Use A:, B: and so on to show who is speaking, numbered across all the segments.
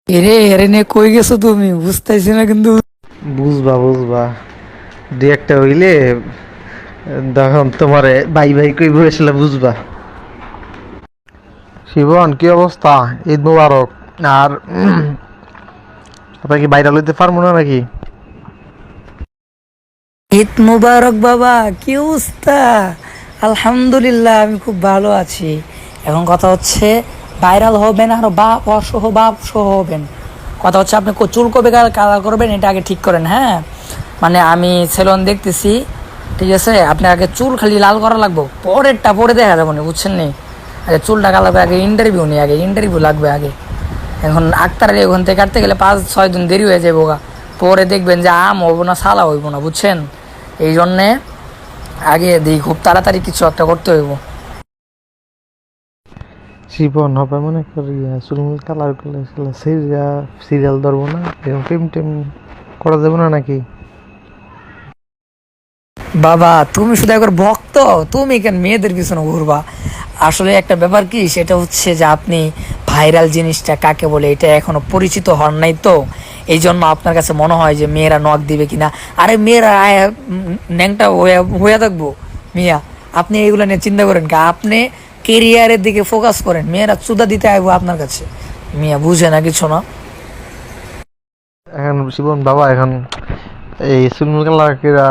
A: এরে এরে নে কই গেছো তুমি? বুঝতেছি না কিন্তু।
B: বুঝবা বুঝবা, দুই একটা হইলে তখন তোমারে ভাই ভাই কই বসলে বুঝবা। শিবন কি অবস্থা? ঈদ মুবারক। আর আপনার কি বাইরে লইতে পারবো না নাকি?
A: ঈদ মুবারক বাবা, কি অবস্থা? আলহামদুলিল্লাহ, আমি খুব ভালো আছি। এখন কথা হচ্ছে ভাইরাল হবেন আর বাপ সহ হবেন। কথা হচ্ছে আপনি চুল কবে কালার করবেন এটা আগে ঠিক করেন, হ্যাঁ? মানে আমি সেলুন দেখতেছি, ঠিক আছে? আপনি আগে চুল খালি লাল করা লাগবো, পরেরটা পরে দেখা যাবো না, বুঝছেন নি? আগে চুলটা কালাবে, আগে ইন্টারভিউ নেই, আগে ইন্টারভিউ লাগবে আগে। এখন আক্তারের ওখান থেকে কাটতে গেলে 5-6 দিন দেরি হয়ে যাবো গা। পরে দেখবেন যে আম হইব না সালা হইব না, বুঝছেন? এই জন্যে আগে দিই, খুব তাড়াতাড়ি কিছু একটা করতে হইব।
B: শিবন হবে মনে করি চুলমুল কালার করলে সিরিয়াল ধরবো না, এরকম টেম টেম করা যাবে না নাকি?
A: বাবা তুমি শুধু একবার ভক্ত, তুমি কেন মেয়েদের পিছনে ঘুরবা? আসলে একটা ব্যাপার কি, সেটা হচ্ছে যে আপনি ভাইরাল জিনিসটা কাকে বলে এটা এখনো পরিচিত হন নাই তো। এই জন্য আপনার কাছে মনে হয় যে মেয়েরা নক দিবে কিনা। আরে মেয়েরা ন্যাংটা হয়ে থাকবো মিয়া, আপনি এইগুলো নিয়ে চিন্তা করেন কা? আপনি কেরিয়ারের দিকে ফোকাস করেন, মেয়েরা চুদা দিতে আইবো আপনার কাছে। মিয়া বুঝে না কিছু না।
B: এখন শিবন বাবা, এখন এই চুলমুল কালার কেরা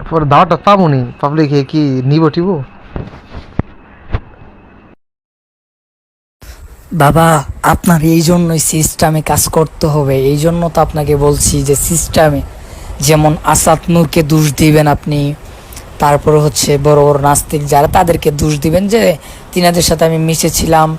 B: পরে দাওয়াটা পাবনি, পাবলিক কি নিব টিব?
A: বাবা আপনার এই জন্যই সিস্টেমে কাজ করতে হবে, এই জন্য তো আপনাকে বলছি যে সিস্টেমে, যেমন আসাদ নূরকে দোষ দিবেন আপনি। তারপরে হচ্ছে বড় বড় নাস্তিক যারা, তাদেরকে দোষ দিবেন যে তিনাদের সাথে আমি মিশেছিলাম,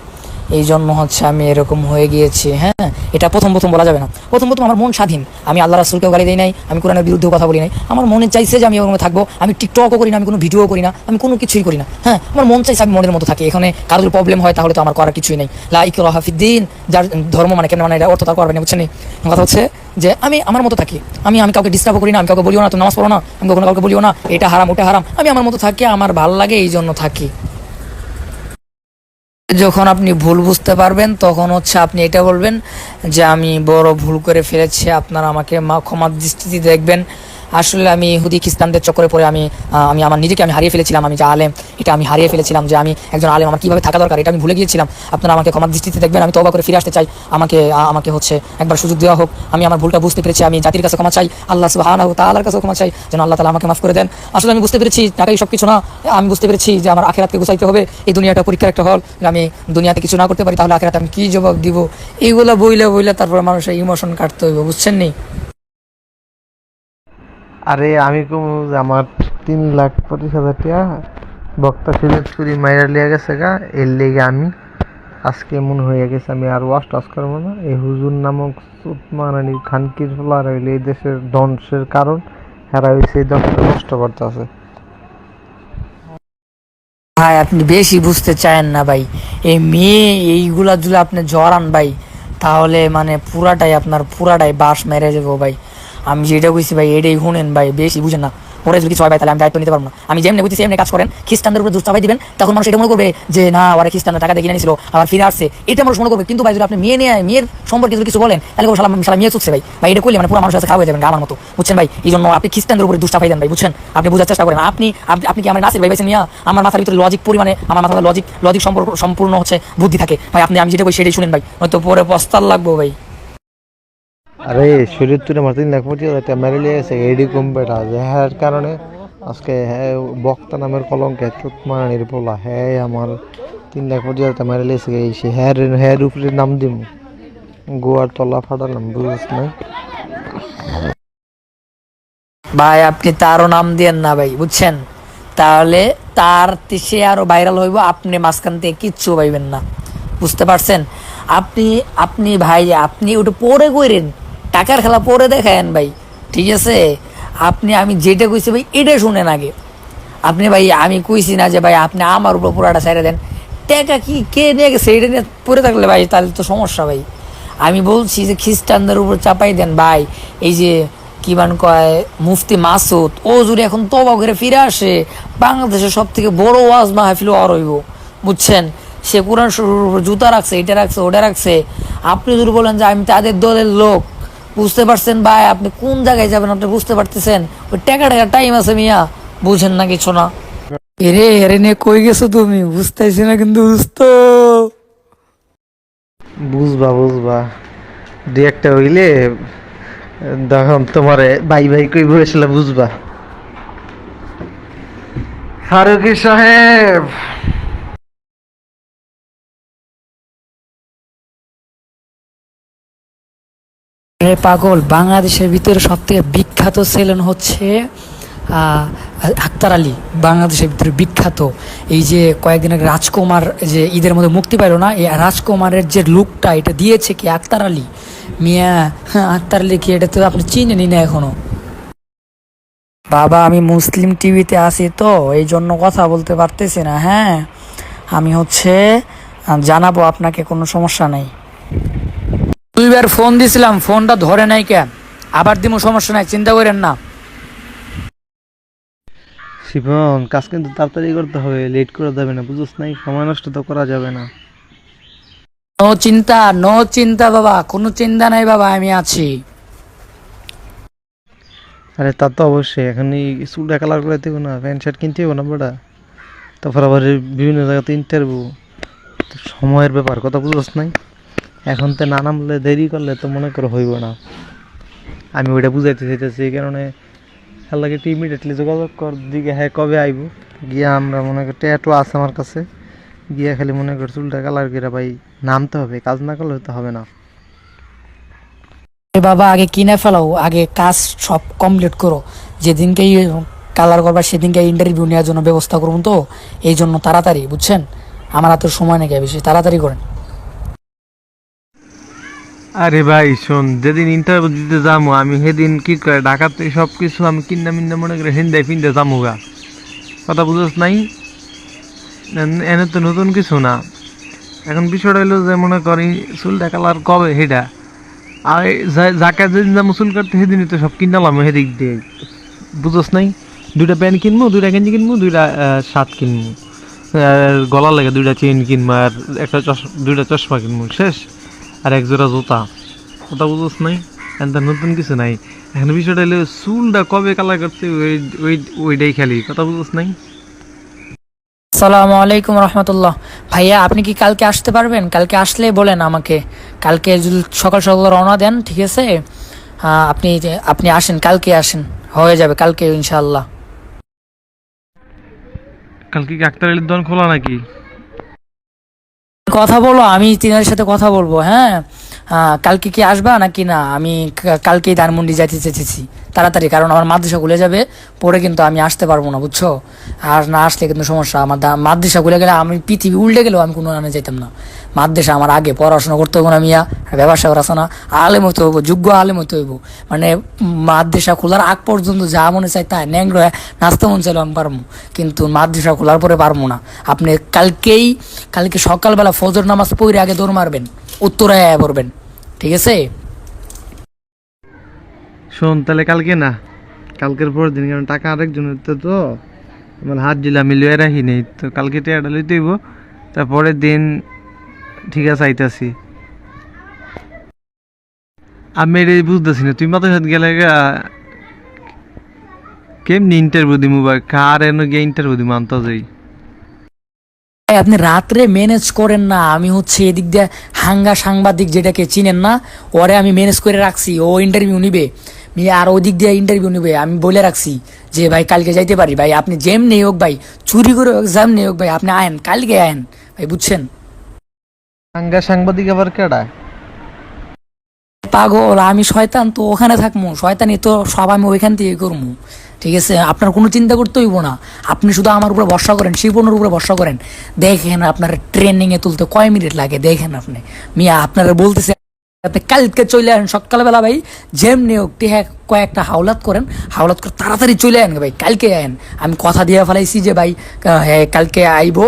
A: এই জন্য হচ্ছে আমি এরকম হয়ে গিয়েছি। হ্যাঁ, এটা প্রথম প্রথম বলা যাবে না। প্রথম প্রথম আমার মন স্বাধীন, আমি আল্লাহ রাসূলকেও গালি দিই নাই, আমি কোরআনের বিরুদ্ধেও কথা বলি নাই। আমার মনে চাইছে যে আমি ওরকম থাকবো, আমি টিকটকও করি না, আমি কোনো ভিডিও করি না, আমি কোনো কিছুই করি না। হ্যাঁ, আমার মন চাইছে আমি মনের মতো থাকি। এখানে কারোর প্রবলেম হয় তাহলে তো আমার করার কিছুই নেই। লা ইকরাহা ফিদ্দিন, যার ধর্ম মানে কেন মানে এটা অর্থ তার করবে না, বুঝছেন? কথা হচ্ছে যে আমি আমার মতো থাকি, আমি কাউকে ডিস্টার্বও করি না, আমি কাউকে বলিও না তুমি নামাজ পড়ো না, আমি কখনো কাউকে বলিও না এটা হারাম ওটা হারাম। আমি আমার মতো থাকি, আমার ভালো লাগে এই জন্য থাকি। যখন আপনি ভুল বুঝতে পারবেন তখন হচ্ছে আপনি এটা বলবেন যে আমি বড় ভুল করে ফেলেছি, আপনারা আমাকে ক্ষমার দৃষ্টিতে দেখবেন। আসলে আমি ইহুদি খ্রিস্টানদের চক্করে পড়ে আমি আমার নিজেকে আমি হারিয়ে ফেলেছিলাম। আমি যে আলেম এটা আমি হারিয়ে ফেলেছিলাম, যে আমি একজন আলেম আমার কীভাবে থাকা দরকার এটা আমি ভুলে গিয়েছিলাম। আপনারা আমাকে ক্ষমার দৃষ্টিতে দেখবেন, আমি তওবা করে ফিরে আসতে চাই। আমাকে হচ্ছে একবার সুযোগ দেওয়া হোক, আমি আমার ভুলটা বুঝতে পেরেছি। আমি জাতির কাছে ক্ষমা চাই, আল্লাহ সুবহানাহু ওয়া তাআলার কাছে ক্ষমা চাই, যেন আল্লাহ তাআলা আমাকে মাফ করে দেন। আসলে আমি বুঝতে পেরেছি টাকাই সব কিছু না, আমি বুঝতে পেরেছি যে আমার আখিরাতকে গুছাইতে হবে। এই দুনিয়াটা পরীক্ষার একটা হল, আমি দুনিয়াতে কিছু না করতে পারি তাহলে আখিরাতে আমি কি জবাব দিব? এইগুলা বইলে বইলে তারপরে মানুষের ইমোশন কাটতে হইব, বুঝছেন নি?
B: আরে আমি কম যে আমার 3,25,000 টাকা বক্তা সুযোগ চুরি মাইরা লিয়া গেছে গা, এর লেগে আমি আজকে এমন হয়ে গেছে আমি আর ওয়াশ টাশ করবো না। এই হুজুর নামক সুতমারানি খানকির ফলার হইলে এই দেশের ধ্বংসের কারণ, হেরা হয়েছে এই দেশটা নষ্ট করতে আছে।
A: ভাই আপনি বেশি বুঝতে চায়েন না ভাই। এই মেয়ে এইগুলা যদি আপনি জড়ান ভাই, তাহলে মানে পুরাটাই বাস মেরে যাবো ভাই। আমি যেটা কইছি ভাই এটাই শুনেন ভাই, বেশি বুঝেন না। ওরা যদি কিছু হয় ভাই তাহলে আমি দায়িত্ব নিতে পারবো না। আমি যেমনি বুঝছি এমনি কাজ করেন, খ্রিস্টানদের উপরে দুষ্টাপাই দিবেন, তখন মানুষ এটা মনে করবে যে না ওরা খ্রিস্টানরা টাকা দিয়ে কিনে নিয়েছিল আবার ফিরে আসছে, এটা মানুষ মনে করবে। কিন্তু ভাই যদি আপনি মেয়ের সম্পর্কে যদি কিছু বলেন তাহলে শালা মেয়ে চুচ্ছে ভাই এটা করলে মানে পুরো মানুষ কাছে খারাপ হয়ে যাবেন আমার মতো, বুঝছেন ভাই? এই জন্য আপনি খ্রিস্টানদের উপরে দুষ্টাপাই দেন ভাই, বুঝছেন? আপনি বোঝার চেষ্টা করেন। আপনি কি আমার নাসির ভাই বেছে নিয়ে আমার মাথার ভিতরে লজিক পরিমাণে, আমার মাথার লজিক সম্পূর্ণ হচ্ছে বুদ্ধি থাকে ভাই। আমি যেটা বলি সেটাই শুনেন ভাই, হয়তো পরে পস্তাল লাগবো ভাই।
B: আরে শরীর তুলে আমার 3,25,000 টাকা মেরে লিয়ে গেছে এডি কম্পিউটার যে হ্যার কারণে আজকে হ্যাঁ বক্তা নামের কলঙ্কে চুতমারানির পোলা হ্যাঁ আমার 3,25,000 টাকা মেরে লিয়েছে। এই সে হ্যার উপরে নাম দিব গোয়ার তলা ফাটালাম, বুঝিস না?
A: ভাই আপনি তারও নাম দিয়েন না ভাই, বুঝছেন? তাহলে সে আরো ভাইরাল হইব, আপনি মাঝখান থেকে কিচ্ছু পাইবেন না, বুঝতে পারছেন? আপনি আপনি ভাই আপনি ওটা পরে কইরেন, টাকার খেলা পরে দেখায়েন ভাই, ঠিক আছে? আমি যেটা কইছি ভাই এটা শুনেন আগে। আপনি ভাই আমি কইছি না যে ভাই আপনি আমার উপর পুরাটা ছেড়ে দেন, টাকা কি কে নিয়ে গেছে এটা নিয়ে পড়ে থাকলে ভাই তাহলে তো সমস্যা ভাই। আমি বলছি যে খ্রিস্টানদের উপর চাপাই দেন ভাই। এই যে কি বান কয় মুফতি মাসুদ, ও যদি এখন তওবা করে ফিরে আসে, বাংলাদেশের সব থেকে বড় ওয়াজ মাহফিল আর হইব, বুঝছেন? সে কোরআন শরীফের উপর জুতা রাখছে, এটা রাখছে, ওটা রাখছে। আপনি যদি বলেন যে আমি তাদের দলের লোক, বুঝতে পারছেন ভাই? আপনি কোন জায়গায় যাবেন আপনি বুঝতে পারতেছেন? ওই টাকা টাইম আছে মিয়া, বুঝেন না কিছু না। এরে এরে নিয়ে কই গেছো তুমি? বুঝতেছি না কিন্তু বুঝতো।
B: বুঝবা বুঝবা, দু একটা হইলে তখন তোমারে বাই বাই কই বসলে বুঝবা। ফারুকি সাহেব,
A: আরে পাগল, বাংলাদেশের ভিতরে সব থেকে বিখ্যাত ছিলেন হচ্ছে আহ, আক্তার আলী। বাংলাদেশের ভিতরে বিখ্যাত। এই যে কয়েকদিন আগে রাজকুমার যে ঈদের মধ্যে মুক্তি পাইল না, এই রাজকুমারের যে লুকটা এটা দিয়েছে কি আক্তার আলী মিয়া। হ্যাঁ, আক্তার আলী কি, এটা তো আপনি চিনেনি না এখনো। বাবা আমি মুসলিম টিভিতে আছি তো এই জন্য কথা বলতে পারতেছি না। হ্যাঁ, আমি হচ্ছে জানাবো আপনাকে, কোনো সমস্যা নাই। দুইবার ফোন দিছিলাম, ফোনটা ধরে নাই কেন? আবার দিমু, সমস্যা নাই, চিন্তা করেন না।
B: শিবন কাজ কিন্তু তাড়াতাড়ি করতে হবে, লেট করা যাবে না, বুঝছ নাই? সময় নষ্ট তো করা যাবে না।
A: নো চিন্তা, নো চিন্তা বাবা, কোনো চিন্তা নাই বাবা, আমি আছি।
B: আরে তা তো অবশ্যই, এখন এই চুলটা কালার করে দেবো না, প্যান্ট শার্ট কিনতে হবো না বেটা। তারপর আবার এই বিভিন্ন জায়গাতে ইন্টারভিউ, সময়ের ব্যাপার, কথা বুঝছ নাই? এখন তো না নামলে দেরি করলে তো মনে করো হইব না। আমি ওইটা বুঝাইতে চাইতেছি, এই কারণে খেলাকে ইমিডিয়েটলি যোগাযোগ কর দিকে, হ্যাঁ কবে আইব গিয়া আমরা মনে করি ট্যাটু আছে আমার কাছে, গিয়া খালি মনে কর চুলটা কালার করে ভাই নামতে হবে, কাজ না করলে তো হবে না।
A: এ বাবা আগে কিনে ফেলাও, আগে কাজ সব কমপ্লিট করো। যেদিনকে কালার করবা সেদিনকে ইন্টারভিউ নেওয়ার জন্য ব্যবস্থা করুন, তো এই জন্য তাড়াতাড়ি, বুঝছেন? আমার হাতে সময় নাকি বেশি, তাড়াতাড়ি করেন।
B: আরে ভাই শোন, যেদিন ইন্টারভিউ দিতে যাবো আমি সেদিন কি করে ঢাকাতে সব কিছু আমি কিনা মিন্না মনে করে হিন্দায় ফিন্দে যাবো গা, কথা বুঝছ নাই? এনে তো নতুন কিছু না। এখন বিষয়টা হইলো যে মনে করি চুলটা কালার কবে সেটা, আর যাকে যেদিন যাবো চুল কাটতে সেদিনই তো সব কিনালাম সেদিক দিয়ে, বুঝছ নাই? দুইটা প্যান্ট কিনবো, দুইটা গেঞ্জি কিনবো, দুইটা শার্ট কিনবো, আর গলার লাগে দুইটা চেইন কিনবো, আর একটা দুইটা চশমা কিনবো, শেষ। আর এক জোড়া জুতা, কথা বুঝছ নাই? এখন নতুন কিছু নাই। এখন বিষয়টা হলো চুলটা কবে কালার করতে ওই ওই ওইটাই খালি, কথা বুঝছ নাই?
A: আসসালামু আলাইকুম রহমতুল্লাহ। ভাইয়া আপনি কি কালকে আসতে পারবেন? কালকে আসলে বলেন আমাকে, কালকে যদি সকাল সকাল রওনা দেন, ঠিক আছে? আপনি আপনি আসেন, কালকে আসেন, হয়ে যাবে কালকে ইনশাআল্লাহ।
B: কালকে কি আক্তার আলীর দোকান খোলা নাকি?
A: কথা বলো, আমি তিনার সাথে কথা বলবো। হ্যাঁ, কালকে কি আসবা নাকি না? আমি কালকেই ধানমন্ডি যাইতে চেয়েছি তাড়াতাড়ি, কারণ আমার মাদ্রাসা খুলে যাবে, পরে কিন্তু আমি আসতে পারবো না, বুঝছো? আর না আসলে কিন্তু সমস্যা। আমার মাদ্রাসা খুলে গেলে আমি পৃথিবী উল্টে গেলেও আমি কোনো আনে যাইতাম না। মাদ্রাসা আমার আগে, পড়াশোনা করতে হবো না মিয়া, ব্যবসা করা আছে না, আলেম হতে হইব, যোগ্য আলেম হতে হইব। মানে মাদ্রাসা খোলার আগ পর্যন্ত যা মনে চাই তাই ন্যাংরা নাচতে মন চাইলে আমি পারবো, কিন্তু মাদ্রাসা খোলার পরে পারবো না। আপনি কালকে সকালবেলা ফজর নামাজ পড়ে আগে দৌড় মারবেন, উত্তরায় পড়বেন, ঠিক আছে?
B: শোন তাহলে কালকে না, কালকের পর দিন, কারণ টাকা আরেকজনের তো আমার হাত দিলে আমি লুয়ে রাখি নেই, তো কালকে টাকাটা লইতে হইব। তারপরের দিন ঠিক আছে আইতাছি। আমি এটা বুঝতেছি না, তুই মাথার সাথে গেলে কেমনি ইন্টারভিউ দিমু বা কার এনে গিয়ে ইন্টারভিউ দিমু আনতে যাই?
A: আপনি রাত্রে ম্যানেজ করেন না, আমি হচ্ছে এদিক দিয়ে সাংবাদিক যেটাকে চিনেন না, ওরে আমি ম্যানেজ করে রাখছি, ও ইন্টারভিউ নিবে আর ওদিক দিয়ে ইন্টারভিউ নিবে। আমি বলে রাখছি যে ভাই কালকে যাইতে পারি ভাই, আপনি যেমনি হোক ভাই, চুরি করে এক্সাম নেই হোক ভাই, আপনি আয়েন, কালকে আয়েন ভাই, বুঝছেন?
B: সাংবাদিক আবার কেডা?
A: পাগল, আমি শয়তান তো ওখানে থাকবো, শয়তানি তো সব আমি ওইখান থেকে করবো, ঠিক আছে? আপনার কোনো চিন্তা করতে হইব না, আপনি শুধু আমার উপরে ভরসা করেন, শিপনের উপরে ভরসা করেন। দেখেন আপনার ট্রেনিংয়ে তুলতে কয় মিনিট লাগে, দেখেন আপনি মিয়া, আপনারা বলতেছে আপনি কালকে চলে আসেন সকালবেলা ভাই, যেমনি হোক কয়েকটা হাওলাত করেন, হাওলাত করে তাড়াতাড়ি চলে আসেন ভাই, কালকে আয়েন। আমি কথা দিয়ে ফেলাইছি যে ভাই হ্যাঁ কালকে আইবো,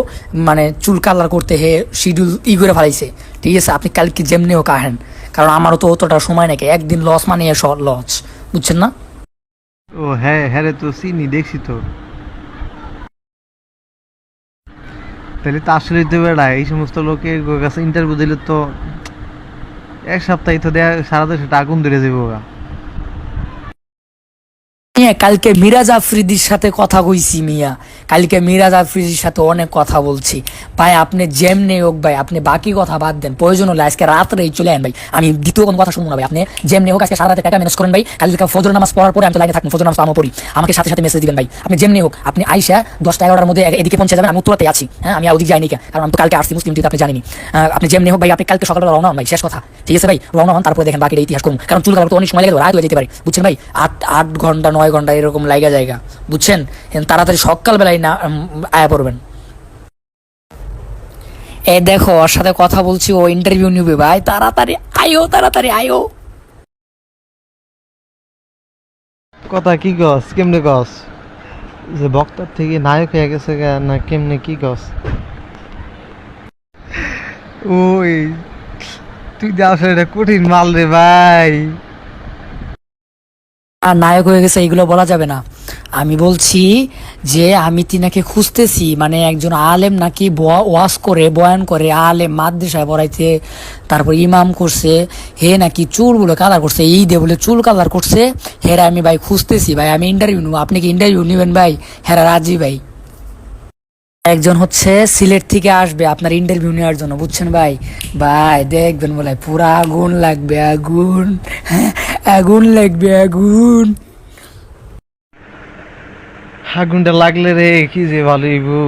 A: মানে চুল কালার করতে হে শিডিউল করে ফেলাইছে, ঠিক আছে? আপনি কালকে যেমনি হোক আহেন, কারণ আমারও তো অতটা সময় নাকি, একদিন লস মানে লস, বুঝছেন না?
B: ও হ্যাঁ হ্যাঁ রে, তো চিনি, দেখছি তো। তাহলে তো আসলেই তো বেড়া এই সমস্ত লোকের কাছে ইন্টারভিউ দিলে তো এক সপ্তাহে তো দেয়া সারা দেশে আগুন ধরে যাবো গা।
A: মিয়া কালকে মিরাজ আফ্রিদির সাথে কথা কইছি মিয়া, কালকে মিরাজ আফ্রিদির সাথে অনেক কথা বলছি ভাই। আপনি যেমনি হোক ভাই, আপনি বাকি কথা বাদ দেন, প্রয়োজন হলে আজকে রাত্রেই চলে আন ভাই, আমি দ্বিতীয় কোনো কথা শুনবো না ভাই। আপনি যেমনি হোক আজকে সারা রাতে টাকা ম্যানেজ করেন ভাই, কালকে ফজর নামাজ পড়ার পরে আমি তো লাইনে থাকবো, ফজর নামাজ আমও পড়ি, আমাকে সাথে সাথে মেসেজ দিবেন ভাই। আপনি যেমনি হোক আপনি আইসা 10টা-11টার মধ্যে এদিকে পৌঁছে যাবেন, আমি উত্তরাতে আছি, হ্যাঁ আমি ওদিকে যাইনি, কারণ আমি তো কালকে আসছি মুসলিম টিতে, আপনি জানেনি। আপনি যেমনি হোক ভাই, আপনি কালকে সকালবেলা রওনা হন ভাই, শেষ কথা, ঠিক আছে ভাই? রওনা হন, তারপরে দেখেন বাকিটা ইতিহাস করুন, কারণ চুল কাটার তো অনেক সময় লেগে রাত হয়ে যেতে পারে, বুঝছেন ভাই? 8 ঘন্টা 9 ঘন্টা এরকম লাগা জায়গা, বুঝছেন? তাড়াতাড়ি সকালবেলায় না আয়া পড়বেন। এ দেখো ওর সাথে কথা বলছি, ও ইন্টারভিউ নিবে ভাই, তাড়াতাড়ি আয়ো, তাড়াতাড়ি আয়ো।
B: কথা কি গস, কেমনে গস যে বক্তার থেকে নায়ক হয়ে গেছে গা, না কেমনে কি গস? ওই তুই যা আসলে এটা কঠিন মাল রে ভাই।
A: আর নায়ক হয়ে গেছে এইগুলো বলা যাবে না। আমি বলছি যে আমি তিনাকে খুঁজতেছি, মানে একজন আলেম নাকি ওয়াজ করে, বয়ান করে, আলেম মাদ্রাসায় পড়াইতে, তারপর ইমাম করছে, হে নাকি চুলগুলো কালার করছে, এই দিয়ে বলে চুল কালার করছে, হেরা আমি ভাই খুঁজতেছি ভাই, আমি ইন্টারভিউ নেবো, আপনি কি ইন্টারভিউ নেবেন ভাই? হেরা রাজি ভাই। একজন হচ্ছে সিলেট থেকে আসবে আপনার ইন্টারভিউ নেওয়ার জন্য, বুঝছেন ভাই? ভাই দেখবেন বলে পুরা আগুন লাগবে, আগুন, হ্যাঁ আগুন লাগবে, আগুন।
B: আগুনটা লাগলে রে কি যে ভালো হইবো।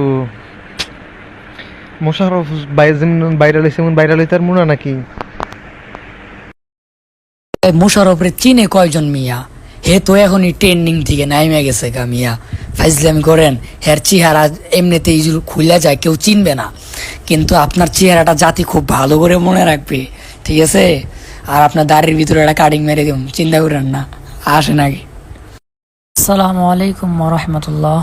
B: মোশাররফ ভাই যেমন ভাইরাল হইছে এমন ভাইরাল হইতার মনে নাকি?
A: মোশাররফরে চিনে কয়জন মিয়া? হে তো এখনই ট্রেন্ডিং থেকে নাইমে গেছে গা মিয়া, ফাইজলামি করেন। হের চেহারা এমনিতেই খুলে যায়, কেউ চিনবে না, কিন্তু আপনার চেহারাটা জাতি খুব ভালো করে মনে রাখবে, ঠিক আছে? আর আপনার দাড়ির ভিতরে একটা কাটিং মেরে দিন, চিন্তা করেন না, আসেন আগে। আসসালামু আলাইকুম রহমতুল্লাহ।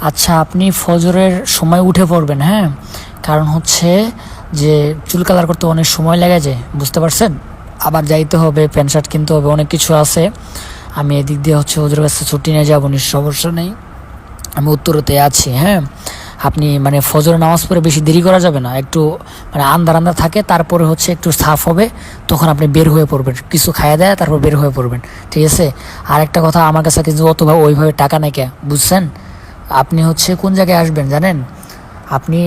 A: আচ্ছা আপনি ফজরের সময় উঠে পড়বেন, হ্যাঁ? কারণ হচ্ছে যে চুল কালার করতে অনেক সময় লেগে যায়, বুঝতে পারছেন? আবার যাইতে হবে, প্যান্ট শার্ট কিনতে হবে, অনেক কিছু আছে। আমি এদিক দিয়ে হচ্ছে ওদের কাছে ছুটি নিয়ে যাবো, সমস্যা নেই, আমি উত্তরতে আছি, হ্যাঁ? আপনি মানে ফজর নামাজ পড়ে বেশি দেরি করা যাবে না, একটু মানে আন্দার আন্দার থাকে, তারপরে হচ্ছে একটু সাফ হবে, তখন আপনি বের হয়ে পড়বেন, কিছু খাইয়ে দেয় তারপর বের হয়ে পড়বেন, ঠিক আছে? আর একটা কথা, আমার কাছে কিন্তু অতভাবে ওইভাবে টাকা নেই, কে বুঝছেন? আপনি হচ্ছে কোন জায়গায় আসবেন জানেন? আপনি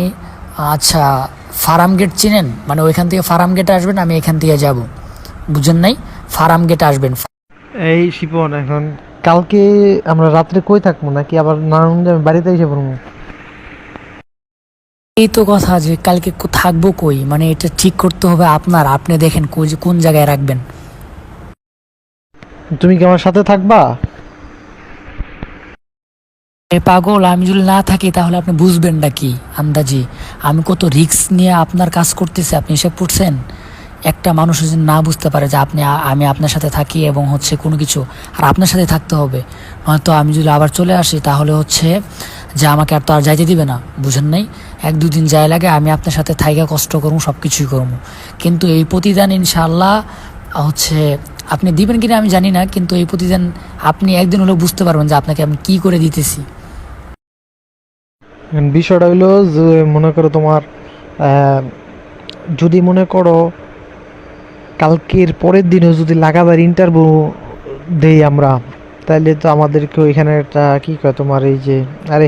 A: আচ্ছা ফার্ম গেট চিনেন? মানে ওইখান থেকে ফার্ম গেটে আসবেন, আমি এখান থেকে যাব, বুঝেন নাই? ফার্ম গেটে আসবেন।
B: এই শিপন এখন কালকে আমরা রাত্রে কই থাকবো, নাকি আবার নারায়ণগঞ্জে বাড়িতে এসে পড়বো?
A: এই তো কথা, যে কালকে থাকবো কই, মানে এটা ঠিক করতে হবে আপনার, আপনি দেখেন কোন জায়গায় রাখবেন।
B: তুমি কি আমার সাথে থাকবা?
A: এ পাগল, আমি যদি না থাকি তাহলে আপনি বুঝবেন না কি আন্দাজি? আমি কত রিস্ক নিয়ে আপনার কাজ করতেছি, আপনি এসব করছেন। একটা মানুষ যদি না বুঝতে পারে যে আমি আপনার সাথে থাকি এবং হচ্ছে কোনো কিছু, আর আপনার সাথে থাকতে হবে, নয়তো আমি যদি আবার চলে আসি তাহলে হচ্ছে যে আমাকে আর তো আর যাইতে দিবে না, বুঝেন নাই? 1-2 দিন যায় লাগে, আমি আপনার সাথে থাইকা কষ্ট করবো, সব কিছুই করবো, কিন্তু এই প্রতিদান ইনশাআল্লাহ হচ্ছে আপনি দিবেন কিনা আমি জানি না, কিন্তু এই প্রতিদান আপনি একদিন হলেও বুঝতে পারবেন যে আপনাকে আমি কি করে দিতেছি।
B: বিষয়টা হইলো যে মনে করো তোমার যদি মনে করো কালকের পরের দিনও যদি লাগাতার ইন্টারভিউ দেই আমরা, তাহলে তো আমাদেরকে ওইখানে একটা কি কয় তোমার এই যে আরে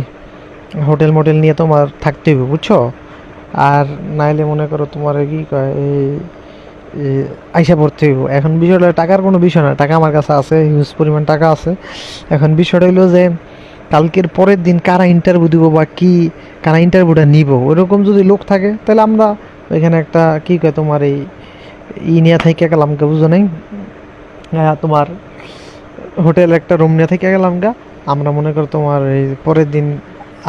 B: হোটেল মোটেল নিয়ে তোমার থাকতে হবে, বুঝছো? আর নাইলে মনে করো তোমার কি কয় এই আইসা পড়তে হইব। এখন বিষয়টা টাকার কোনো বিষয় না, টাকা আমার কাছে আছে, হিউজ পরিমাণ টাকা আছে। এখন বিষয়টা হইলো যে কালকের পরের দিন কারা ইন্টারভিউ দিব বা কি কারা ইন্টারভিউটা নিব, ওইরকম যদি লোক থাকে তাহলে আমরা ওইখানে একটা কি কয় তোমার এই নিয়ে থেকে গেলাম গা, বুঝো নাই? তোমার হোটেল একটা রুম নিয়ে থেকে গেলাম গা, আমরা মনে করো তোমার এই পরের দিন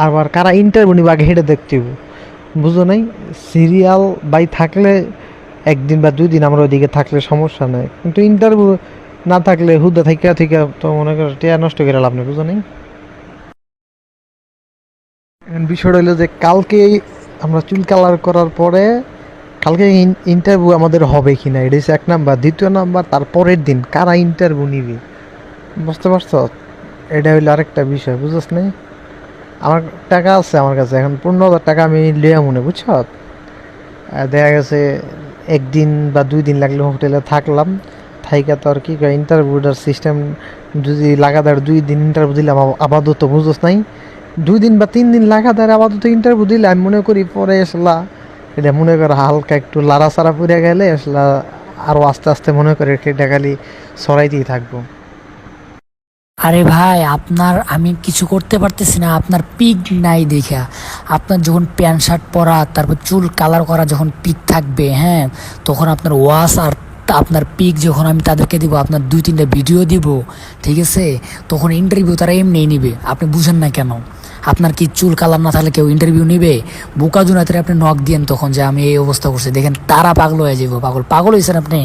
B: আবার কারা ইন্টারভিউ নিব আগে হেঁটে দেখতে হইব, বুঝো নাই? সিরিয়াল বাই থাকলে 1 দিন বা 2 দিন আমরা ওইদিকে থাকলে সমস্যা নাই, কিন্তু ইন্টারভিউ না থাকলে হুদা থেকে থেকে তো মনে করো টিয়া নষ্ট করে লাভ নেই, বুঝো নাই? বিষয়টা হলো যে কালকে আমরা চুল কালার করার পরে কালকে ইন্টারভিউ আমাদের হবে কি না, এটা হচ্ছে 1 নাম্বার। 2য় নাম্বার, তারপরের দিন কারা ইন্টারভিউ নিবে, বুঝতে পারছো? এটা হইলো আরেকটা বিষয়, বুঝছ না? আমার টাকা আছে আমার কাছে, এখন 15,000 টাকা আমি লিয়া মনে বুঝছ। দেখা গেছে একদিন বা 2 দিন লাগলে হোটেলে থাকলাম, থাইকা তো আর কি কয় ইন্টারভিউটার সিস্টেম যদি লাগাতার 2 দিন ইন্টারভিউ দিলাম আপাতত বুঝোস নাই, 2 দিন বা 3 দিন লাগাতার আপাতত ইন্টারভিউ দিলে আমি মনে করি পরে আসলা এটা মনে কর হালকা একটু লাড়াচাড়া পড়ে গেলে আসলা আরও আস্তে আস্তে মনে করে সেটা খালি সরাইতেই থাকবো।
A: আরে ভাই, আপনার আমি কিছু করতে পারতেছি না, আপনার পিক নাই দেখা। আপনার যখন প্যান্ট শার্ট পরা, তারপর চুল কালার করা যখন পিক থাকবে, হ্যাঁ, তখন আপনার ওয়াশ আর আপনার পিক যখন আমি তাদেরকে দিব, আপনার 2-3টা ভিডিও দিব, ঠিক আছে, তখন ইন্টারভিউ তারা এমনিই নিবে। আপনি বুঝেন না কেন? আপনার কি চুল কালার না থাকলে কেউ ইন্টারভিউ নিবে? বোকা জুনাতে আপনি নক দিয়েন তখন যে আমি এই অবস্থা করছি, দেখেন তারা পাগল হয়ে যাবো। পাগল পাগল হয়েছেন আপনি।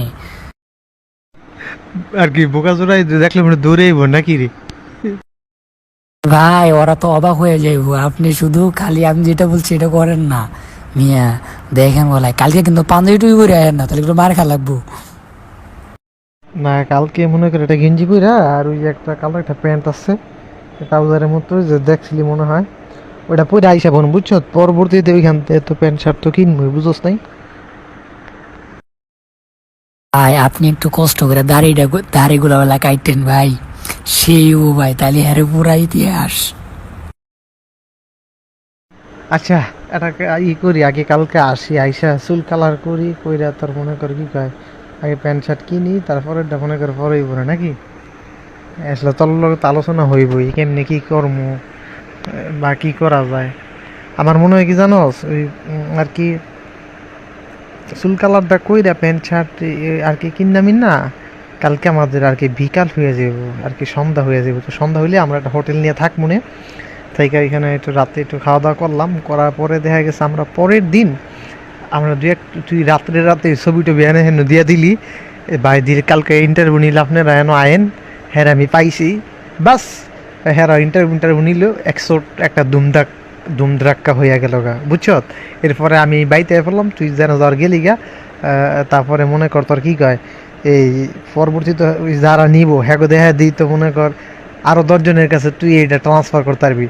B: আর কি বোকা জোড়াই দেখলে মানে দৌড়েইব নাকি রে?
A: ভাই ওরা তো অবাক হয়ে যাইবো, আপনি শুধু খালি আমি যেটা বলছি এটা করেন না মিয়া। দেখেন বলাই কালকে কিন্তু পাঞ্জাবি টুই করে আয়েন না, তাহলে একটু মার খা লাগবো।
B: না কালকে মনে করে একটা গেঞ্জি পইরা আর ওই যে একটা কালো একটা প্যান্ট আছে ট্রাউজারের মতো যে দেখছিলি মনে হয়, ওইটা পরে আইসা বোন বুঝছো। পরবর্তীতে ওইখান থেকে তো প্যান্ট শার্ট তো কিনবই বুঝোস নাই।
A: ভাই আপনি একটু কষ্ট করে দাড়িগুলো বেলা কাটতেন ভাই, সেই ও ভাই, তাহলে হ্যারে পুরা ইতিহাস।
B: আচ্ছা এটা করি আগে, কালকে আসি আইসা চুল কালার করি কইরা তোর মনে কর কি কয় আগে প্যান্ট শার্ট কিনি, তারপরে মনে করে পরেই পরে নাকি আসলে তোর লগে তো আলোচনা হইবই কেমনে কি করবো বা কি করা যায়। আমার মনে হয় কি জানোস ওই আর কি চুল কালারটা কইরা প্যান্ট শার্ট আর কি কিনামিন না, কালকে আমাদের আর কি বিকাল হয়ে যাব আর কি সন্ধ্যা হয়ে যাব। তো সন্ধ্যা হইলে আমরা একটা হোটেল নিয়ে থাক মনে তাই এখানে একটু রাতে একটু খাওয়া দাওয়া করলাম, করার পরে দেখা গেছে আমরা পরের দিন আমরা তুই রাতে ছবি টবি এনে হেন দিয়া দিলি ভাই দিলে কালকে ইন্টারভিউ নিলে আপনারা এন আয়েন, হ্যাঁ আমি পাইছি বাস। হ্যাঁ ইন্টারভিউ নিল একটা দুমদাক্কা হইয়া গেল গা বুঝছ। এরপরে আমি বাইতে পড়লাম, তুই যেন জ্বর গেলি গা। তারপরে মনে কর তোর কি কয় এই পরবর্তীতে যারা নিব হ্যাঁ দেখা দিই তো মনে কর আরো 10 জনের কাছে তুই এটা ট্রান্সফার করতে পারবি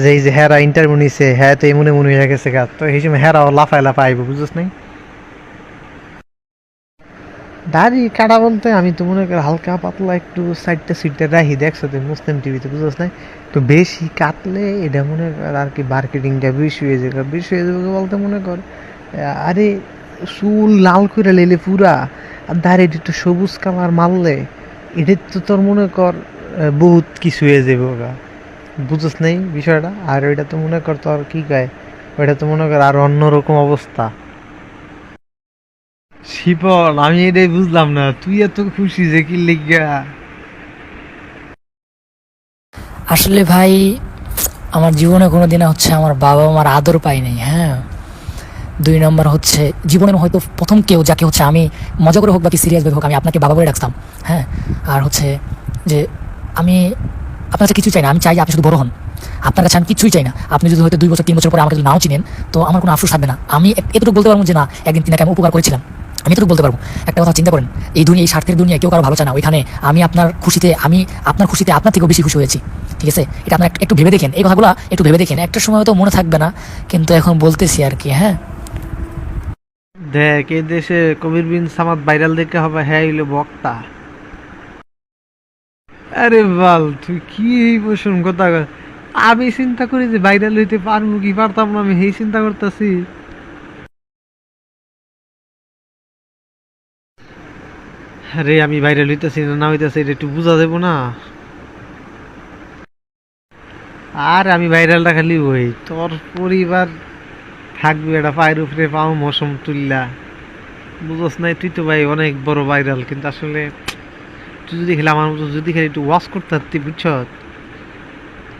B: যে এই যে হ্যাঁ ইন্টারভিউ নিছে, হ্যাঁ তো এমন হয়ে গেছে গা। তো এই সময় হ্যাঁ লাফায় আইব বুঝছ নাই। দাড়ি কাটা বলতে আমি তো মনে করি হালকা পাতলা একটু সাইডটা রাখি, দেখছো তুই মুসলিম টিভিতে বুঝছ নাই। তো বেশি কাটলে এটা মনে কর আর কি মার্কেটিংটা বেশি হয়ে যাবে বলতে মনে কর আরে চুল লাল করে লেলে পুরা আর দাড়ি একটু সবুজ কালার মারলে এটা তো তোর মনে কর বহুত কিছু হয়ে যাবে ওরা বুঝছ নাই বিষয়টা। আর ওইটা তো মনে কর তোর কি গায় ওইটা তো মনে কর আর অন্যরকম অবস্থা। শিপল আমি এটাই বুঝলাম না, তুই এত খুশি যে কি লিগা?
A: আসলে ভাই আমার জীবনে কোনোদিন হচ্ছে আমার বাবা মার আদর পাই নাই, হ্যাঁ। 2 নম্বর হচ্ছে জীবনের হয়তো প্রথম কেউ যাকে হচ্ছে আমি মজা করে হোক বা কি সিরিয়াস ভাবে হোক আমি আপনাকে বাবা বলে ডাকতাম, হ্যাঁ। আর হচ্ছে যে আমি আপনার কাছে কিছুই চাই না, আমি চাই যে আপনি শুধু বড় হন। আপনার কাছে আমি কিছুই চাই না, আপনি যদি হয়তো 2 বছর 3 বছর পরে আমাকে যদি নাও চিনেন তো আমার কোনো আফসোস থাকবে না। আমি এতটুকু বলতে পারবো যে না একদিন তিনাকে আমি উপকার করেছিলাম, আমি এতটুকু বলতে পারবো। একটা কথা চিন্তা করেন, এই স্বার্থের দুনিয়া কেউ কারো ভালো চায় না, ওইখানে আমি আপনার খুশিতে আপনার থেকেও বেশি খুশি হয়েছি, ঠিক আছে। এটা আপনার একটু ভেবে দেখেন, এই কথাগুলো একটু ভেবে দেখেন, একটা সময় হয়তো মনে থাকবে না কিন্তু এখন বলতেছি আর কি, হ্যাঁ।
B: দেখ এই দেশে কবির বিন সামাদ ভাইরাল দেখে হবে হ্যাঁ হইলো বক্তা। আরে বাল তুই কি এই বসুন কথা আমি চিন্তা করি যে ভাইরাল হইতে পারবো কি পারতাম না, আমি সেই চিন্তা করতেছি। আরে আমি ভাইরাল হইতেছি না হইতেছি এটা একটু বোঝা যাবো না। আর আমি ভাইরালটা খালি ওই তোর পরিবার থাকবি এটা পায়ের উপরে পাও মৌসুম তুললা বুঝস নাই। তুই তো ভাই অনেক বড় ভাইরাল, কিন্তু আসলে তুই যদি খেলে আমার মতো যদি খেলে একটু ওয়াশ করতে পারতি বুঝছ,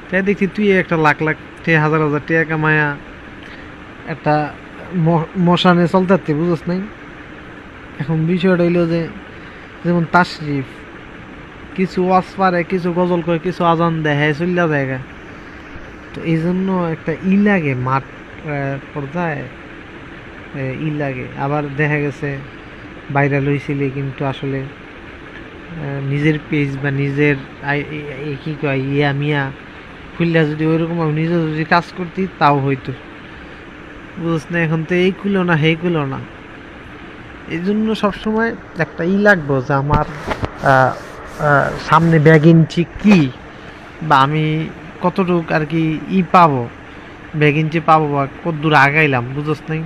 B: তাই দেখছি তুই একটা লাখ লাখ হাজার হাজার টাকা কামায়া একটা মশানে চলতে পারতি বুঝস নাই। এখন বিষয়টা হইলো যে যেমন তাশরিফ কিছু ওয়াজ পারে, কিছু গজল করে, কিছু আজান দেয়, হ্যাঁ চল্লা জায়গা। তো এই জন্য একটা লাগে মাঠ পর্যায়ে লাগে। আবার দেখা গেছে ভাইরাল হয়েছিল কিন্তু আসলে নিজের পেজ বা নিজের কি কয় ইয়া মিয়া খুললে যদি ওইরকম আমি নিজে যদি কাজ করতি তাও হইতো, বুঝছ না? এখন তো এই খুলো না, হেই খুলো না। এই জন্য সবসময় একটা লাগবো যে আমার সামনে ব্যাগ ইঞ্চি কি, বা আমি কতটুকু আর কি পাবো, ব্যাগ ইঞ্চি পাবো, বা কত দূর আগাইলাম, বুঝছ নাই?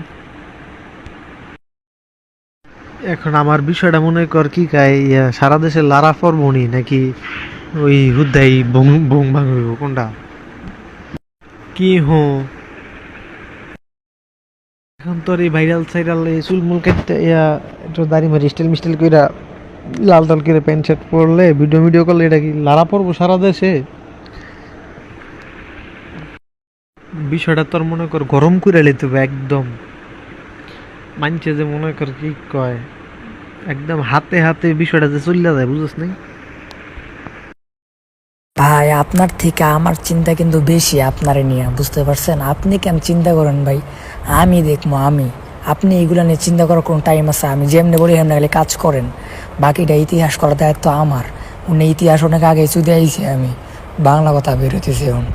B: এখন আমার বিষয়টা মনে কর কি সারা দেশে লারা পড়বনি নাকি ওই হুদাই বং বং ভাঙ হইব, কোনটা কি এখন তোর এই ভাইরাল সাইরাল এই চুলমুল কেটে একটু দাড়ি মারি স্টাইল মিস্টাইল কইরা লাল লাল করে প্যান্ট শার্ট পরলে ভিডিও করলে এটা কি লারা পড়বো সারা দেশে? বিষয়টা তোর মনে কর গরম করে লইতে হবে একদম। মানছে যে মনে কর কি কয় একদম হাতে হাতে বিষয়টা যে চলে যায়, বুঝছ নাই?
A: ভাই আপনার থেকে আমার চিন্তা কিন্তু বেশি আপনারে নিয়ে, বুঝতে পারছেন? আপনি কেন চিন্তা করেন ভাই? আমি দেখবো আপনি এগুলো নিয়ে চিন্তা করার কোনো টাইম আছে? আমি যেমনি বলি এমনি গেলে কাজ করেন, বাকিটা ইতিহাস করার দায়িত্ব আমার। উনি ইতিহাস অনেক আগে চুদে আইছি, আমি বাংলা কথা বেরোতেছি এখন।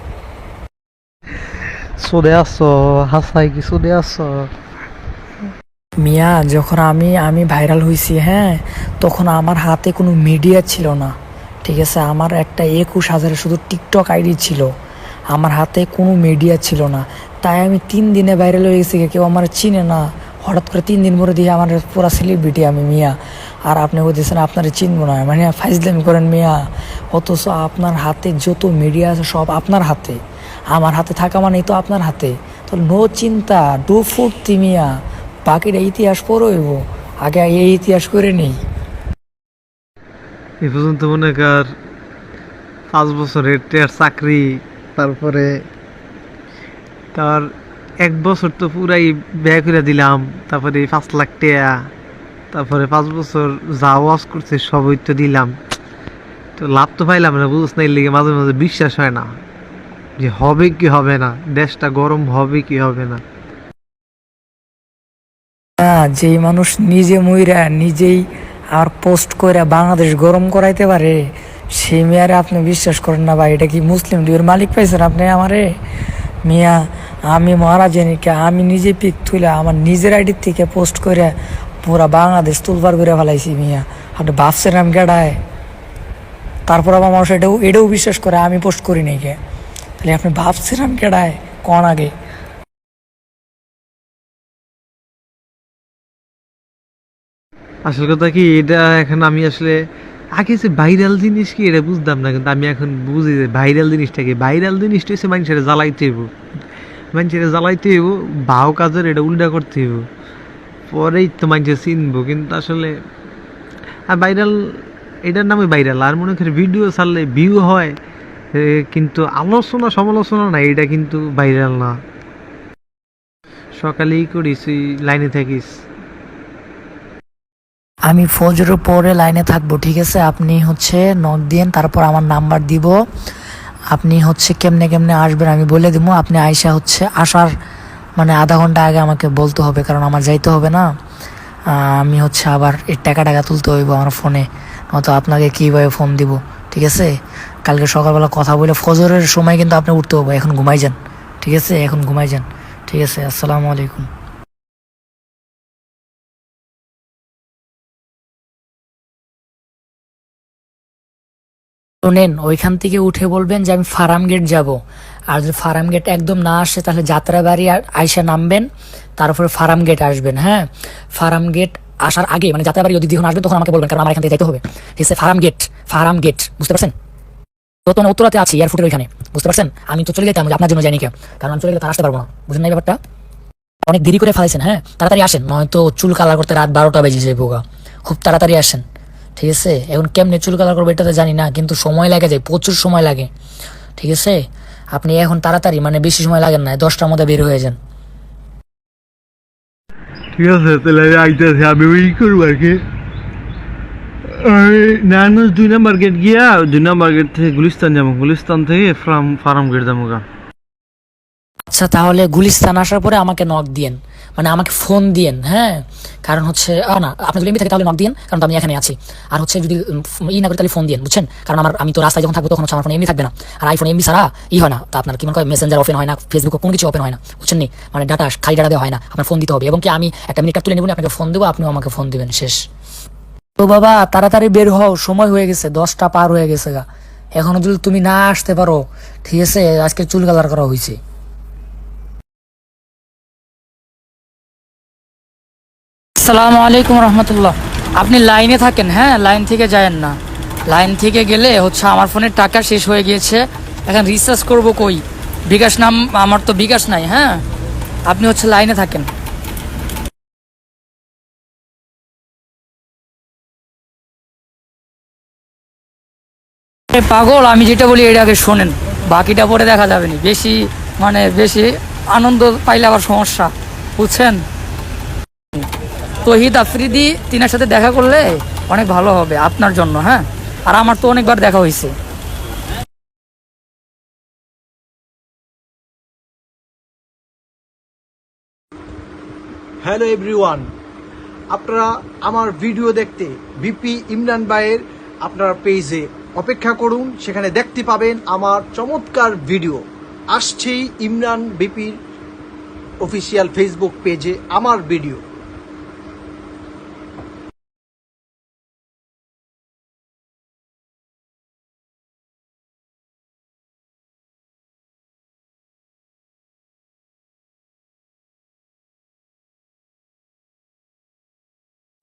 B: চলে আসছো হাসাই কি চলে আসছো?
A: মিয়া যখন আমি আমি ভাইরাল হয়েছি, হ্যাঁ, তখন আমার হাতে কোনো মিডিয়া ছিল না, ঠিক আছে? আমার একটা 21,000 শুধু টিকটক আইডি ছিল, আমার হাতে কোনো মিডিয়া ছিল না। তাই আমি 3 দিনে ভাইরাল হয়ে গেছি, কেউ আমার চিনে না। হঠাৎ করে 3 দিন পরে দিয়ে আমার পুরা সেলিব্রিটি আমি, মিয়া। আর আপনি বলতেছেন আপনারা চিনবো না, মানে ফাইজলামি করেন মিয়া। অথচ আপনার হাতে যত মিডিয়া আছে সব আপনার হাতে, আমার হাতে থাকা মানেই তো আপনার হাতে। তো নো চিন্তা, ডু ফুর্তি মিয়া, বাকিটা ইতিহাস পড়ইব, আগে এই ইতিহাস করে নেই।
B: এ পর্যন্ত মনে কর 5 বছরের টের চাকরি, তারপরে তার 1 বছর তো পুরাই ব্যয় করে দিলাম, তারপরে 5 লাখ টাকা, তারপরে 5 বছর যা ওয়াজ করছে সবই তো দিলাম, তো লাভ তো পাইলাম না, বুঝছ না? এর লিগে মাঝে মাঝে বিশ্বাস হয় না যে হবে কি হবে না, দেশটা গরম হবে কি হবে না।
A: যেই মানুষ নিজে মইরা নিজেই আর পোস্ট করে বাংলাদেশ গরম করাইতে পারে, সেই মেয়ারে আপনি বিশ্বাস করেন না ভাই? এটা কি মুসলিম লীগের মালিক পাইছেন আপনি আমারে? মিয়া, আমি মারা জানিকে আমি নিজে পিক তুলে আমার নিজের আইডির থেকে পোস্ট করে পুরা বাংলাদেশ তুলবার করে ফেলাইছি মিয়া। আপনি ভাবছেন আমি গেডায়? তারপর আবার মানুষ এটাও বিশ্বাস করে আমি পোস্ট করি নাই কে? তাহলে আপনি ভাবছেন আমি গেডায় কন আগে?
B: আসল কথা কি, এটা এখন আমি আসলে আগে যে ভাইরাল জিনিস কি এটা বুঝতাম না, কিন্তু আমি এখন বুঝি যে ভাইরাল জিনিসটা কি। ভাইরাল জিনিসটা হচ্ছে মানুষের জ্বালাইতে হইব, মানুষের জ্বালাইতে হইব, ভাও কাজের এটা উল্টা করতে হইব, পরেই তো মানুষের চিনবো। কিন্তু আসলে আর ভাইরাল এটার নামে ভাইরাল, আর মনে করি ভিডিও ছাড়লে ভিউ হয়, কিন্তু আলোচনা সমালোচনা না, এটা কিন্তু ভাইরাল না। সকালেই করিস, তুই লাইনে থাকিস।
A: আমি ফজরের পরে লাইনে থাকবো, ঠিক আছে? আপনি হচ্ছে নক দিন, তারপর আমার নাম্বার দিব। আপনি হচ্ছে কেমনে কেমনে আসবেন আমি বলে দিব। আপনি আইসা হচ্ছে আসার মানে আধা ঘন্টা আগে আমাকে বলতে হবে, কারণ আমার যাইতে হবে না। আমি হচ্ছে আবার এই টাকা তুলতে হইব আমার ফোনে, নয়তো আপনাকে কীভাবে ফোন দিব, ঠিক আছে? কালকে সকালবেলা কথা বলে ফজরের সময় কিন্তু আপনি উঠতে হবে। এখন ঘুমাই যান, ঠিক আছে? এখন ঘুমাই যান, ঠিক আছে? আসসালামু আলাইকুম। শোনেন, ওইখান থেকে উঠে বলবেন যে আমি ফার্ম গেট যাব। আর যদি ফার্ম গেট একদম না আসে তাহলে যাত্রাবাড়ি আইসা নামবেন, তারপরে ফার্ম গেট আসবেন। হ্যাঁ, ফার্ম গেট আসার আগে মানে যাত্রাবাড়ি যদি যখন আসবেন তখন আমাকে বলবেন, কারণ আমার এখান থেকে যাইতে হবে, ঠিক আছে? ফার্ম গেট বুঝতে পারছেন? তো আমি উত্তরাতে আছি এয়ারপোর্টের ওইখানে, বুঝতে পারছেন? আমি তো চলে যেতাম আপনার জন্য জানি কে, কারণ আমি চলে গেলে তার আসতে পারবো না, বুঝেন না এই ব্যাপারটা? অনেক দেরি করে ফেলাইছেন। হ্যাঁ, তাড়াতাড়ি আসেন, নয়তো চুল কালার করতে রাত 12টা বেজে যায় বোকা। খুব তাড়াতাড়ি আসেন, ঠিক আছে? এখন কেমনে চুল কালার করবো এটা তো জানি না, কিন্তু সময় লাগে যায়, প্রচুর সময় লাগে, ঠিক আছে? আপনি এখন তাড়াতাড়ি মানে বেশি সময় লাগেন না, 10টার মধ্যে বের হয়ে যান।
B: ঠিক আছে, তাহলে আমি আইতেছি, আমি ওই করবো আর কি। নারায়ণগঞ্জ 2 নম্বর গেট গিয়া 2 নম্বর গেট থেকে গুলিস্তান যাবো, গুলিস্তান থেকে ফার্ম গেট যাবো গা।
A: আচ্ছা তাহলে গুলিস্তান আসার পরে আমাকে নক দিয়েন, মানে আমাকে ফোন দিয়েন, হ্যাঁ। কারণ হচ্ছে না, আপনি যদি এমনি থাকে তাহলে নক দিয়েন, কারণ তো আমি এখানে আছি। আর হচ্ছে যদি না করে তাহলে ফোন দিয়েন, বুঝছেন? কারণ আমি তো রাস্তায় যখন থাকবো তখন হচ্ছে আমার ফোন এমনি থাকবে না। আর আইফোন এমনি ছাড়া হয় না, তা আপনার কি মনে হয় মেসেঞ্জার ওপেন হয় না, ফেসবুক কোনো কিছু ওপেন হয় না, বুঝছেন নি? মানে ডাটা খালি ডাটা দেওয়া হয় না, আপনার ফোন দিতে হবে। এবং কি আমি একটা মিনিট তুলে নেবো, আপনাকে ফোন দেবো, আপনিও আমাকে ফোন দিবেন, শেষ। তো বাবা তাড়াতাড়ি বের হও, সময় হয়ে গেছে, 10টা পার হয়ে গেছে গা। এখনো যদি তুমি না আসতে পারো, ঠিক আছে, আজকে চুল কালার করা হয়েছে। আসসালামু আলাইকুম রহমতুল্লাহ। আপনি লাইনে থাকেন, হ্যাঁ, লাইন থেকে যায়েন না। লাইন থেকে গেলে হচ্ছে আমার ফোনের টাকা শেষ হয়ে গিয়েছে, এখন রিচার্জ করব কই? বিকাশ নাম, আমার তো বিকাশ নাই, হ্যাঁ। আপনি হচ্ছে লাইনে থাকেন। পাগল, আমি যেটা বলি এটা আগে শোনেন, বাকিটা পরে দেখা যাবে না। বেশি বেশি আনন্দ পাইলে আবার সমস্যা, বুঝছেন? তহিদ আফ্রিদি তিনার সাথে দেখা করলে অনেক ভালো হবে আপনার জন্য, হ্যাঁ। আর আমার তো অনেকবার দেখা হয়েছে।
C: হ্যালো এভরিওয়ান, আপনারা আমার ভিডিও দেখতে বিপি ইমরান ভাইয়ের আপনার পেজে অপেক্ষা করুন, সেখানে দেখতে পাবেন আমার চমৎকার ভিডিও। আসছেই ইমরান বিপির অফিসিয়াল ফেসবুক পেজে আমার ভিডিও।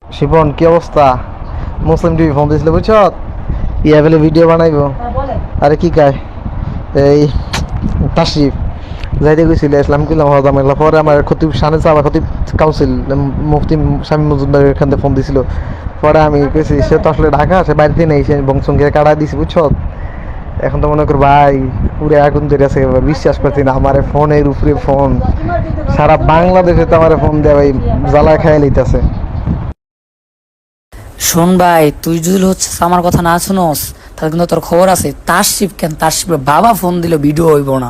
B: শিপন কি অবস্থা? মুসলিম টিভি ফোন দিয়েছিল, বুঝছ? ইয়া বলে ভিডিও বানাইবো। আরে কি কায় এই তাশরিফ যাইতে গেছিল, ইসলাম কিলাম হজামেলা। পরে আমার খতিব শানে চাবা, খতিব কাউন্সিল মুফতি স্বামী মজুমদার এখান থেকে ফোন দিছিল। পরে আমি কইছি সে তো আসলে ঢাকা, সে বাড়িতে নেই, সে বংশঙ্গে কাটা দিছি, বুঝছ? এখন তো মনে কর ভাই পুরো আগুন ধরে আছে, বিশ্বাস করছি না। আমার ফোনের উপরে ফোন, সারা বাংলাদেশে তো আমার ফোন দেয় ভাই, জ্বালা খাইয়া লইতেছে।
A: শোন ভাই, তুই যদি হচ্ছে আমার কথা না শুনোস, তাহলে কিন্তু তোর খবর আছে। তাশরিফ কেন, তাশরিফের বাবা ফোন দিল, ভিডিও হইব না।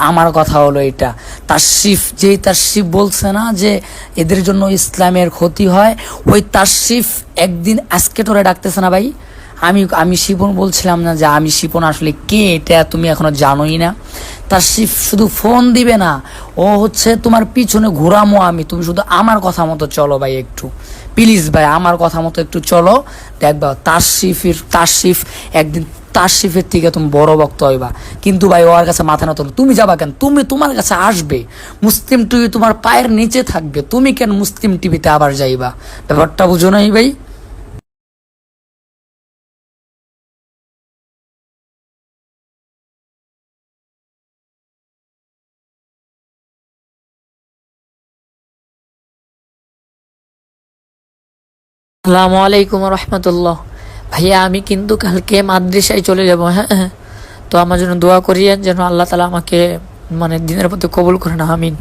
A: আমার কথা হলো এটা, তাশরিফ বলছে না যে এদের জন্য ইসলামের ক্ষতি হয়, ওই তাশরিফ একদিন আজকে তোরে ডাকতেছে না ভাই। আমি শিপন বলছিলাম না যে আমি শিপন আসলে কে, এটা তুমি এখনো জানোই না। তাশরিফ শুধু ফোন দিবে না, ও হচ্ছে তোমার পিছনে ঘোরামো আমি, তুমি শুধু আমার কথা মতো চলো ভাই, একটু প্লিজ ভাই, আমার কথা মতো একটু চলো। দেখবা তাশরিফ একদিন তাশরিফের থেকে তুমি বড় ভক্ত হইবা। কিন্তু ভাই ওর কাছে মাথা না তোলো, তুমি যাবা কেন? তুমি তোমার কাছে আসবে, মুসলিম টিভি তোমার পায়ের নিচে থাকবে, তুমি কেন মুসলিম টিভিতে আবার যাইবা? ব্যাপারটা বুঝো নাই ভাই? আসসালামু আলাইকুম রহমতুল্লাহ। ভাইয়া আমি কিন্তু কালকে মাদ্রাসায় চলে যাব, হ্যাঁ হ্যাঁ। তো আমার জন্য দোয়া করিয়েন যেন আল্লাহ তালা আমাকে দিনের প্রতি কবুল করেন, আমিন।